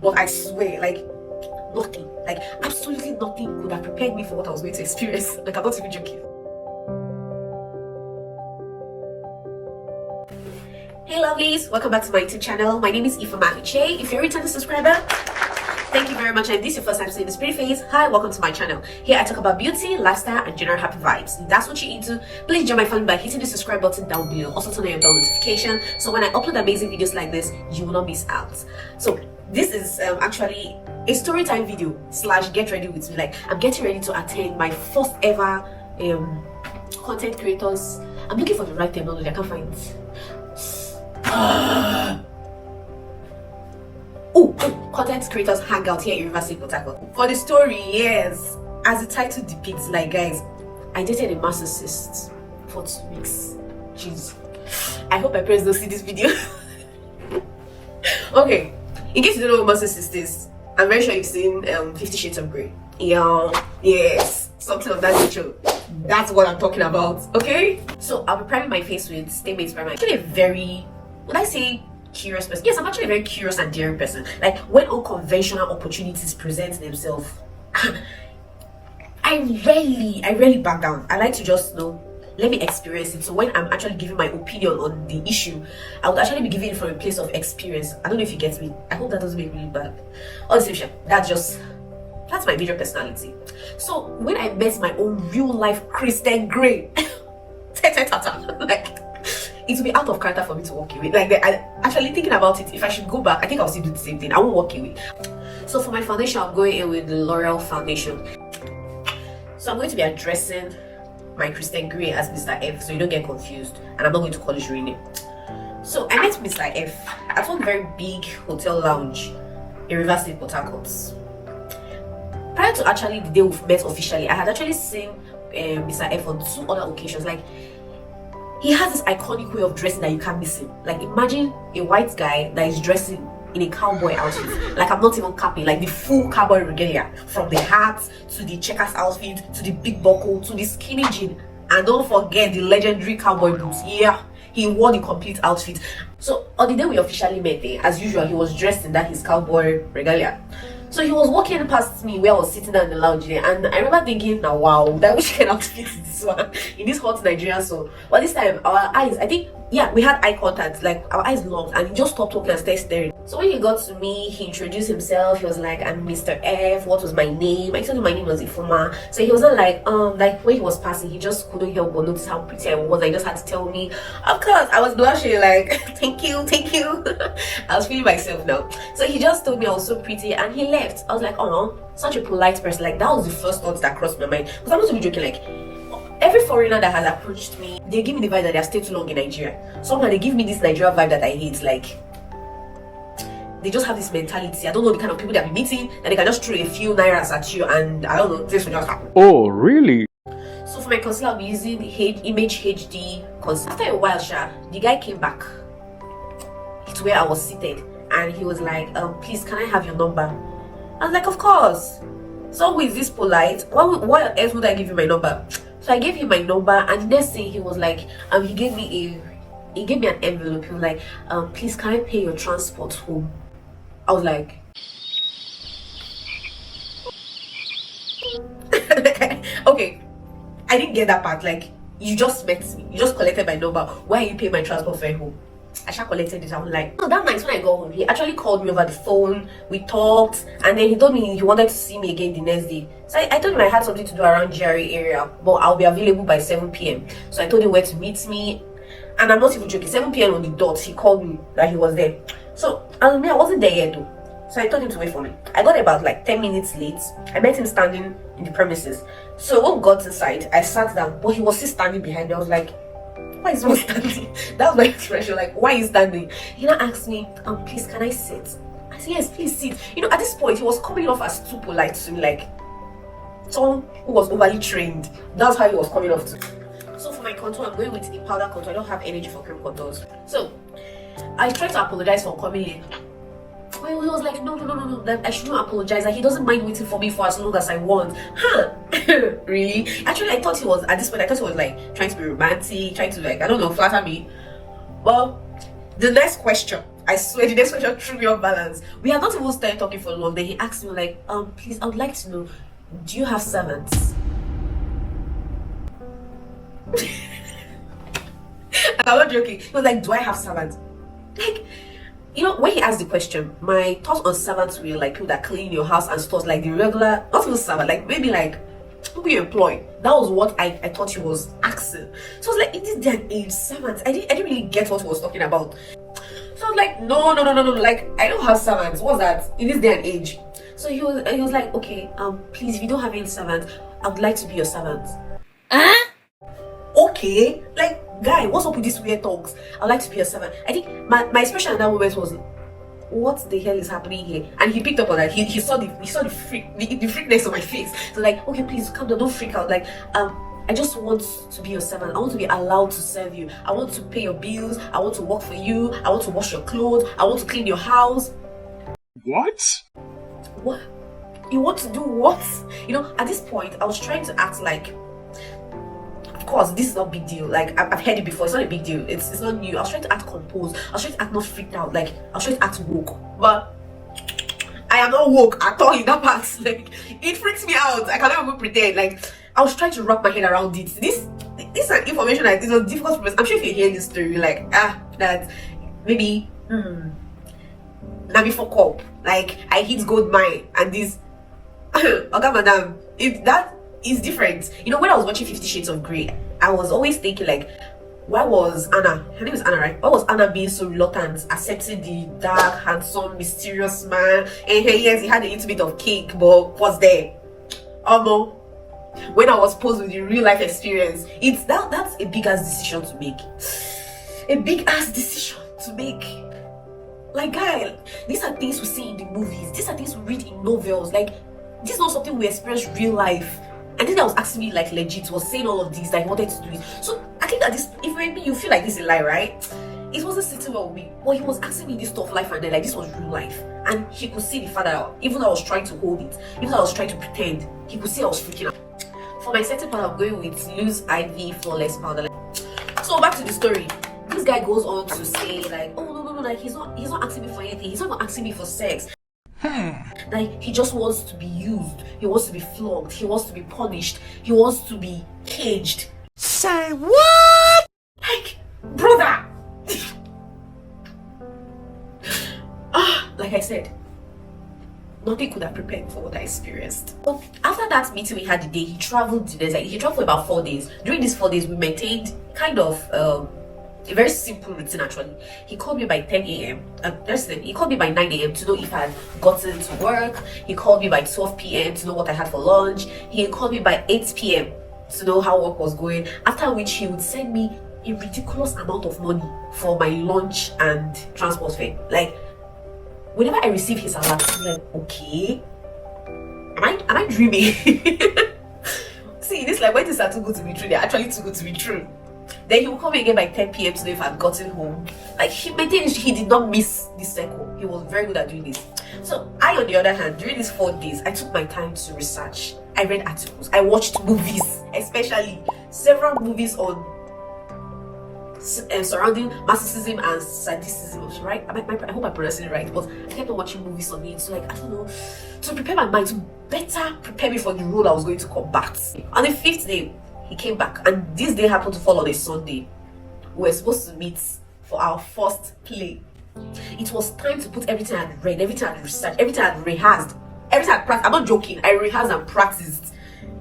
But I swear, like, nothing, like absolutely nothing could have prepared me for what I was going to experience. Like, I'm not even joking. Hey lovelies, welcome back to my YouTube channel. My name is ifeomaucheugbah. If you're a returning subscriber, thank you very much. And if this is your first time seeing this pretty face, hi, welcome to my channel. Here I talk about beauty, lifestyle, and general happy vibes. If that's what you're into, please join my family by hitting the subscribe button down below. Also turn on your bell notification so when I upload amazing videos like this, you will not miss out. So this is actually a story time video slash get ready with me. Like, I'm getting ready to attend my first ever content creators. I'm looking for the right terminology. I can't find it. Content creators hangout here in Riskiest, Port Harcourt. For the story, yes, as the title depicts, like, guys, I dated a MASOCHIST for 2 weeks. Jeez, I hope my parents don't see this video. Okay, in case you don't know what MASOCHIST is, I'm very sure you've seen 50 Shades of Grey. Yeah, yes, something of that nature. That's what I'm talking about. Okay, so I'll be priming my face with Stay Mates Primer. Actually, a very, would I say, curious person? Yes, I'm actually a very curious and daring person. Like, when unconventional opportunities present themselves, I rarely back down. I like to just let me experience it. So when I'm actually giving my opinion on the issue, I would actually be giving it from a place of experience. I don't know if you get me. I hope that doesn't make me look bad. Honestly, that's my major personality. So when I met my own real life Christian Grey, like, it will be out of character for me to walk away. Like, I actually thinking about it, if I should go back, I think I'll still do the same thing. I won't walk away. So for my foundation, I'm going in with the L'Oreal foundation. So I'm going to be addressing my Christian Grey as Mr. F, so you don't get confused, and I'm not going to call his real name. So I met Mr. F at one very big hotel lounge in Riskiest, Port Harcourt. Prior to actually the day we met officially, I had actually seen Mr. F on 2 other occasions. Like, he has this iconic way of dressing that you can't miss him. Like, imagine a white guy that is dressing in a cowboy outfit. Like, I'm not even capping, like the full cowboy regalia, from the hat to the checkers outfit to the big buckle to the skinny jean, and don't forget the legendary cowboy boots. Yeah, he wore the complete outfit. So on the day we officially met, as usual, he was dressed in that his cowboy regalia. So he was walking past me where I was sitting down in the lounge there, and I remember thinking, now wow, that which kind of outfit is this one in this hot Nigerian sun. But this time our eyes, I think, yeah, we had eye contact, like our eyes locked, and he just stopped talking and started staring. So when he got to me, he introduced himself. He was like, I'm Mr. F. What was my name? I told him my name was Ifeoma. So he wasn't like when he was passing, he just couldn't help but notice how pretty I was. I just had to tell me. Of course, I was blushing, like, thank you. I was feeling myself now. So he just told me I was so pretty, and he left. I was like, oh, such a polite person. Like, that was the first thought that crossed my mind. Because I'm not even joking, like, every foreigner that has approached me, they give me the vibe that they have stayed too long in Nigeria. Somehow they give me this Nigeria vibe that I hate. Like, they just have this mentality. I don't know the kind of people that be meeting, that they can just throw a few nairas at you, and I don't know, this will just happen. Oh, really? So for my concealer, I'll be using Image HD concealer. After a while, the guy came back to where I was seated, and he was like, please, can I have your number? I was like, of course. So who is this polite? Why else would I give you my number? So I gave him my number, and next thing he was like, he gave me an envelope. He was like, please, can I pay your transport home? I was like, okay, I didn't get that part. Like, you just met me, you just collected my number. Why are you paying my transport fare home? I just collected it. I was like, so that night when I got home, he actually called me over the phone. We talked, and then he told me he wanted to see me again the next day. So I told him I had something to do around GRA area, but I'll be available by 7 p.m. So I told him where to meet me, and I'm not even joking. 7 p.m. on the dot, he called me that he was there. So I wasn't there yet though. So I told him to wait for me. I got about like 10 minutes late. I met him standing in the premises. So when we got inside, I sat down, but he was still standing behind me. I was like, why is he standing? That was my expression, like, why is he standing? He now asked me, please, can I sit? I said, yes, please sit. You know, at this point, he was coming off as too polite to me, like someone who was overly trained. That's how he was coming off to. So for my contour, I'm going with a powder contour. I don't have energy for cream contours. So I tried to apologize for coming in. Well, he was like, no, that I shouldn't apologize, that he doesn't mind waiting for me for as long as I want. Huh? Really? Actually, I thought he was, at this point, I thought he was like trying to be romantic, trying to, like, I don't know, flatter me. Well, the next question I swear the next question threw me off balance. We had not even started talking for long. Then he asked me like, please, I would like to know, do you have servants? And I'm not joking. He was like, do I have servants? Like, you know, when he asked the question, my thoughts on servants were like people that clean your house and stuff, like the regular, not even servant, like maybe like who you employ. That was what I thought he was asking. So I was like, in this day and age, servants, I didn't really get what he was talking about. So I was like, no, like I don't have servants. What's that? In this day and age. So he was like, okay, please, if you don't have any servants, I would like to be your servant. Okay, like guy, what's up with these weird talks? I'd like to be a servant. I think my expression at that moment was, what the hell is happening here? And he picked up on that. He saw the freak, the freak next to my face. So like, okay, please calm down, don't freak out. Like, I just want to be your servant. I want to be allowed to serve you. I want to pay your bills. I want to work for you. I want to wash your clothes. I want to clean your house. What? What? You want to do what? You know, at this point, I was trying to act like, of course, this is not a big deal. Like, I've heard it before. It's not a big deal. It's not new. I was trying to act composed. I was trying to act not freaked out. Like, I was trying to act woke. But I am not woke at all in that part. Like, it freaks me out. I cannot even pretend. Like, I was trying to wrap my head around it. This is an information that it was difficult for me. I'm sure if you hear this story, like, that maybe, now before cop. Like, I hit gold mine and this. Okay, madam, if that is different. You know, when I was watching 50 Shades of Grey, I was always thinking like, why was Anna, her name is Anna, right? Why was Anna being so reluctant, accepting the dark, handsome, mysterious man? And yes, he had a little bit of cake, but was there? When I was posed with the real life experience, that's a big ass decision to make. A big ass decision to make. Like, guy, these are things we see in the movies. These are things we read in novels. Like, this is not something we experience real life. And then I was asking me like legit, was saying all of these that he wanted to do it. So I think that this, if maybe you feel like this is a lie, right? It wasn't sitting well with me. But he was asking me this stuff life and then like this was real life. And he could see the fact that even though I was trying to hold it, even though I was trying to pretend, he could see I was freaking out. For my second part, I'm going with loose IV flawless powder. So back to the story. This guy goes on to say like, oh no, like he's not asking me for anything. He's not even asking me for sex. Like, he just wants to be used. He wants to be flogged. He wants to be punished. He wants to be caged. Say what? Like, brother. Like I said, nothing could have prepared for what I experienced. So after that meeting we had the day, he traveled to desert. He traveled for about 4 days. During these 4 days, we maintained kind of a very simple routine actually. He called me by 10 a.m. He called me by 9 a.m. to know if I had gotten to work. He called me by 12 p.m. to know what I had for lunch. He called me by 8 p.m. to know how work was going. After which he would send me a ridiculous amount of money for my lunch and transport fare. Like, whenever I receive his alert, I'm like, okay, am I dreaming? See, this like when things are too good to be true, they're actually too good to be true. Then he will call me again by 10 p.m. to know if I've gotten home. Like, he did not miss this circle. He was very good at doing this. So I, on the other hand, during these 4 days, I took my time to research. I read articles. I watched movies, especially several movies on surrounding masochism and sadism, right? I hope I'm pronouncing it right, but I kept on watching movies on it. So like, I don't know, to prepare my mind, to better prepare me for the role I was going to combat. On the 5th day, he came back, and this day happened to fall on a Sunday. We were supposed to meet for our first play. It was time to put everything I'd read, everything I'd researched, everything I'd rehearsed, everything I'd practiced. I'm not joking, I rehearsed and practiced.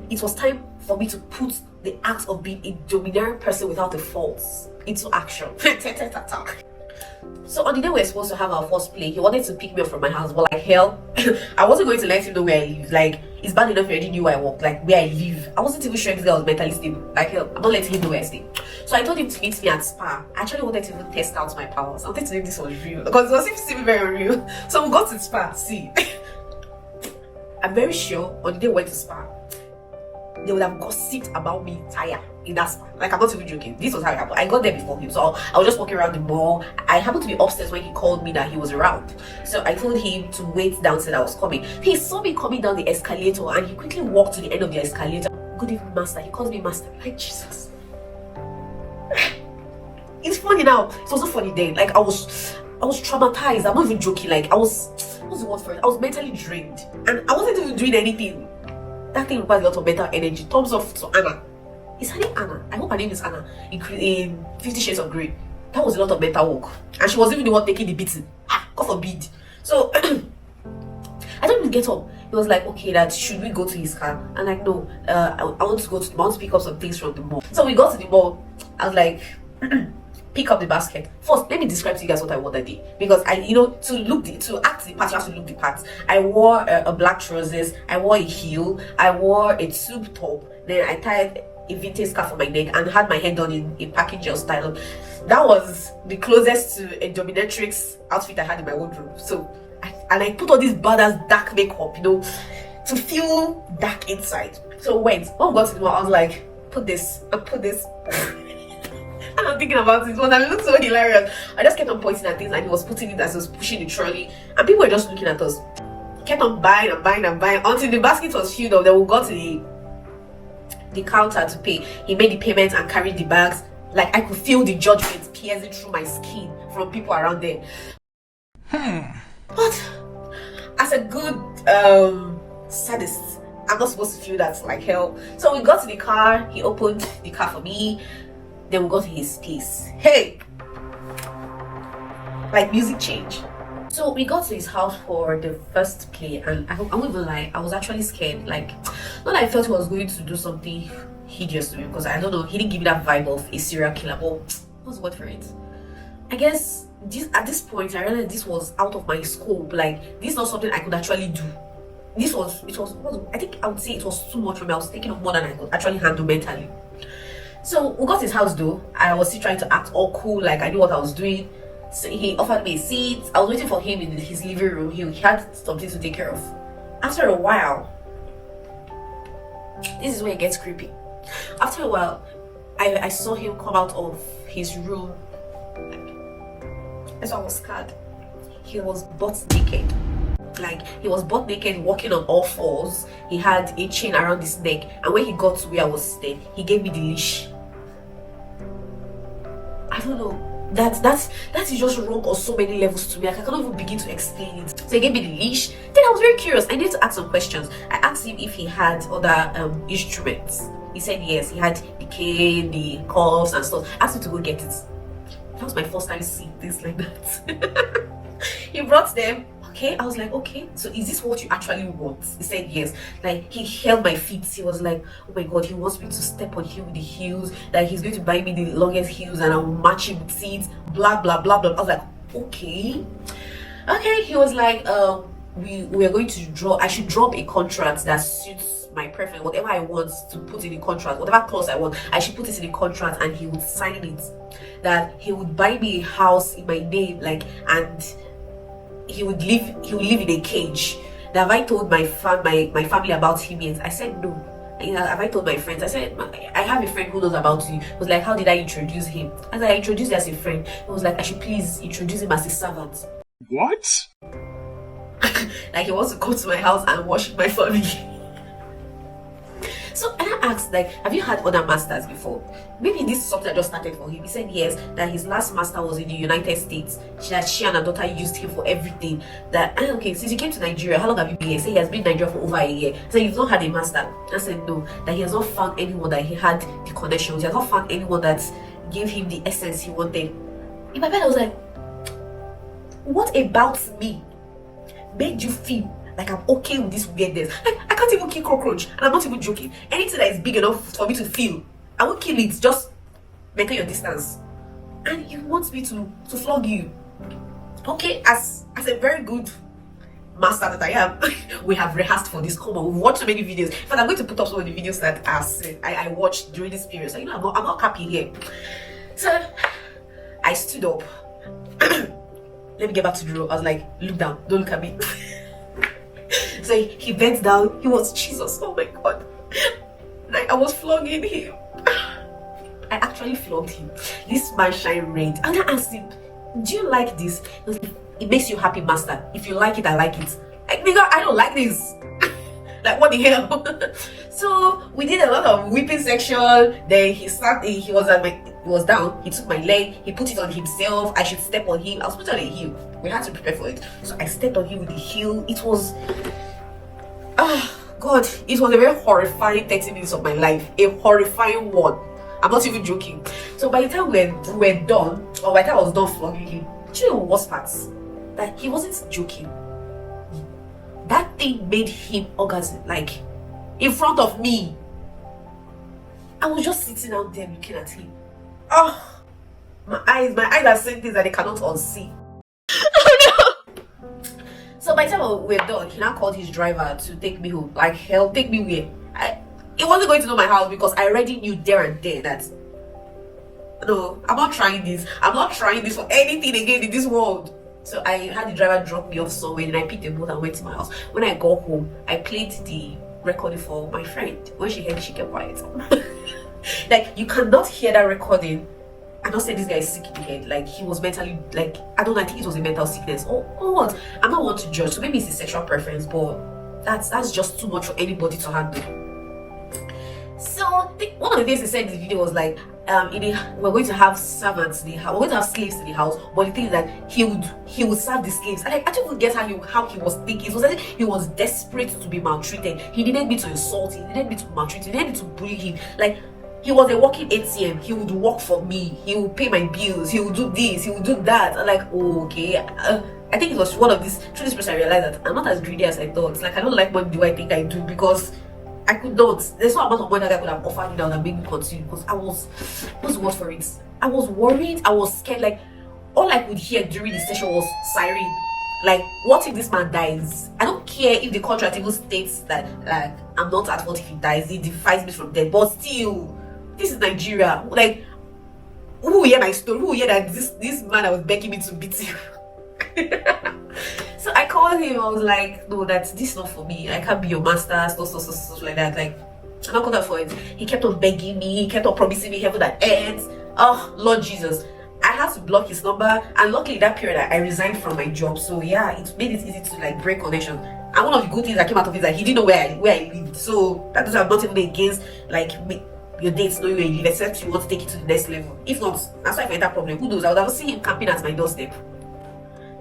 It was time for me to put the act of being a domineering person without a fault into action. So on the day we were supposed to have our first play, he wanted to pick me up from my house, but like hell, I wasn't going to let him know where I live. Like, it's bad enough he already knew where I work, like where I live. I wasn't even sure if I was mentally stable. Like hell, I'm not letting him know where I stay. So I told him to meet me at Spa. I actually wanted to even test out my powers. I wanted to know if this was real, because it was seeming very real. So we got to Spa. See, I'm very sure on the day we went to Spa, they would have gossiped about me tire in that Spa. Like, I'm not even joking. This was how it happened. I got there before him, so I was just walking around the mall. I happened to be upstairs when he called me that he was around. So I told him to wait downstairs. I was coming. He saw me coming down the escalator and he quickly walked to the end of the escalator. Good evening, master. He calls me master. Like, Jesus. It's funny now. It wasn't funny then. Like, I was was traumatized. I'm not even joking. Like what's the word for it? I was mentally drained, and I wasn't even doing anything. That thing requires a lot of mental energy. Thumbs up to Anna. Is her name Anna? I hope her name is Anna. In 50 Shades of Grey. That was a lot of mental work, and she wasn't even the one taking the beating. God forbid. So I don't even get up. He was like, okay, that should we go to his car? And like, no, I want to go to the mall to pick up some things from the mall. So we got to the mall. I was like, pick up the basket. First, let me describe to you guys what I wore that day, because to act the part, you have to look the part. I wore a black trousers. I wore a heel. I wore a tube top. Then I tied a vintage scarf on my neck and had my hair done in packing gel style. That was the closest to a dominatrix outfit I had in my wardrobe. So I put all this badass dark makeup, to feel dark inside. So when we got to the mall, I was like, put this and put this. And I'm thinking about it, and it looked so hilarious. I just kept on pointing at things, and he was putting it as he was pushing the trolley, and people were just looking at us. Kept on buying and buying and buying until the basket was filled up. Then we got to the counter to pay. He made the payment and carried the bags. Like, I could feel the judgment piercing through my skin from people around there. But as a good sadist, I'm not supposed to feel that like hell. So we got to the car. He opened the car for me. Then we got to his place. Hey, like music change. So we got to his house for the first play, and I won't even lie, I was actually scared. Like, not that I felt he was going to do something hideous to me, because I don't know, he didn't give me that vibe of a serial killer. But what's the word for it? I guess at this point I realized this was out of my scope. Like, this is not something I could actually do. I think I would say it was too much for me. I was taking up more than I could actually handle mentally. So we got his house though. I was still trying to act all cool, like I knew what I was doing. So he offered me a seat. I was waiting for him in his living room. He had something to take care of. After a while, this is where it gets creepy. After a while, I saw him come out of his room. That's why I was scared. He was butt naked. Like, he was butt naked, walking on all fours. He had a chain around his neck, and when he got to where I was staying, he gave me the leash. I don't know. That is just wrong on so many levels to me. Like, I cannot even begin to explain it. So he gave me the leash. Then I was very curious. I needed to ask some questions. I asked him if he had other instruments. He said yes. He had the cane, the cuffs, and stuff. I asked him to go get it. That was my first time seeing things like that. He brought them. Okay, I was like, okay, so is this what you actually want? He said yes. Like, he held my feet. He was like, oh my god, he wants me to step on him with the heels. Like, he's going to buy me the longest heels and I'll match him with seats. Blah blah blah blah. I was like, okay. He was like, we are going to draw. I should drop a contract that suits my preference. Whatever I want to put in the contract, whatever clause I want, I should put it in the contract, and he would sign it. That he would buy me a house in my name, like, and he would live in a cage. Now, have I told my family about him yet? I said no. Have I told my friends? I said, I have a friend who knows about you. He was like, how did I introduce him? As I introduced him as a friend, he was like, I should please introduce him as a servant. What? Like, he wants to come to my house and worship my family. So, and I asked, like, have you had other masters before? Maybe this is something that just started for him. He said yes, that his last master was in the United States. That she and her daughter used him for everything. That, okay, since you came to Nigeria, how long have you been here? Say he has been in Nigeria for over a year. So you've not had a master? I said no, that he has not found anyone that he had the connections. He has not found anyone that gave him the essence he wanted. In my mind, I was like, what about me made you feel like I'm okay with this weirdness? Like, I can't even kill cockroach, and I'm not even joking. Anything that is big enough for me to feel, I won't kill it. Just maintain your distance. And you want me to flog you? Okay, as a very good master that I am, we have rehearsed for this. Come on, we've watched so many videos. In fact, I'm going to put up some of the videos that I watched during this period. So I'm not happy here. So I stood up. Let me get back to the room. I was like, look down, don't look at me. So he bent down. He was Jesus. Oh my god! Like, I was flogging him. I actually flogged him. This man shine red. And I asked him, "Do you like this?" He was like, "It makes you happy, master. If you like it, I like it." Like, nigga, I don't like this. Like, what the hell? So we did a lot of whipping section. Then he was at He was down, he took my leg, he put it on himself. I should step on him. I was put on a heel. We had to prepare for it. So I stepped on him with the heel. It was God, it was a very horrifying 30 minutes of my life. A horrifying one. I'm not even joking. So by the time we were done, or by the time I was done flogging him, do you know the worst parts? That he wasn't joking. That thing made him orgasm, like in front of me. I was just sitting out there looking at him. Oh, my eyes are seeing things that they cannot unsee. Oh no! So by the time we were done, he now called his driver to take me home. Like hell, take me where? He wasn't going to know my house because I already knew there and then that no, I'm not trying this. I'm not trying this for anything again in this world. So I had the driver drop me off somewhere, and I picked a boat and went to my house. When I got home, I played the recording for my friend. When she heard it, she kept quiet. Like, you cannot hear that recording and not say this guy is sick in the head. Like, he was mentally, like, I think it was a mental sickness or what. I'm not one to judge, so maybe it's a sexual preference, but that's just too much for anybody to handle. So one of the things he said in the video was like, we're going to have servants in the house, we're going to have slaves in the house, but the thing is that he would serve the slaves. And I don't even get how he was thinking. It was like he was desperate to be maltreated. He needed me to insult him, he needed me to maltreat him, he needed me to bully him. Like, he was a walking ATM. He would work for me, he would pay my bills, he would do this, he would do that. I'm like, oh, okay. I think it was one of these, through this person I realized that I'm not as greedy as I thought. Like, I don't like money do I think I do, because I could not. There's no amount of money that I could have offered me that would have made me continue, because I was what for it. I was worried, I was scared. Like, all I could hear during the session was siren. Like, what if this man dies? I don't care if the contract even states that, like, I'm not at fault if he dies, he defies me from death, but still, this is Nigeria. Like, who will hear my story? Who will hear that this man that was begging me to beat him? So I called him. I was like, no, this is not for me. I can't be your master, stuff like that. Like, I'm not called for it. He kept on begging me, he kept on promising me heaven and earth. Oh, Lord Jesus. I had to block his number, and luckily that period I resigned from my job. So yeah, it made it easy to like break connection. And one of the good things that came out of it is that he didn't know where I lived. So that does I'm not even against like your dates knowing where you live, except you want to take it to the next level. If not, that's why I find that problem. Who knows? I would have seen him camping at my doorstep.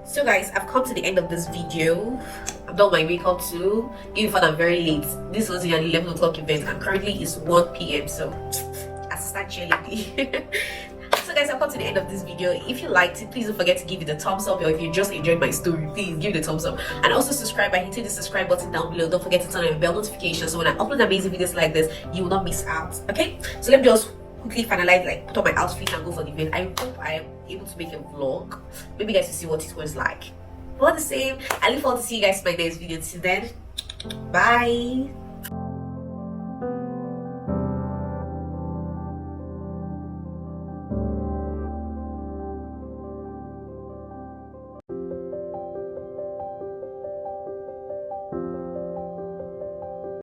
So guys, I've come to the end of this video. I've done my makeup too, even if I'm very late. This was an 11 o'clock event and currently it's 1 p.m. so assistant cheerleading. So guys, I've come to the end of this video. If you liked it, please don't forget to give it a thumbs up, or if you just enjoyed my story, please give it a thumbs up, and also subscribe by hitting the subscribe button down below. Don't forget to turn on the bell notification so when I upload amazing videos like this, you will not miss out. Okay, so let me just quickly finalize, like put on my outfit and go for the event. I hope I am able to make a vlog. Maybe you guys will see what it was like. But all the same, I look forward to see you guys in my next video. Till then, bye.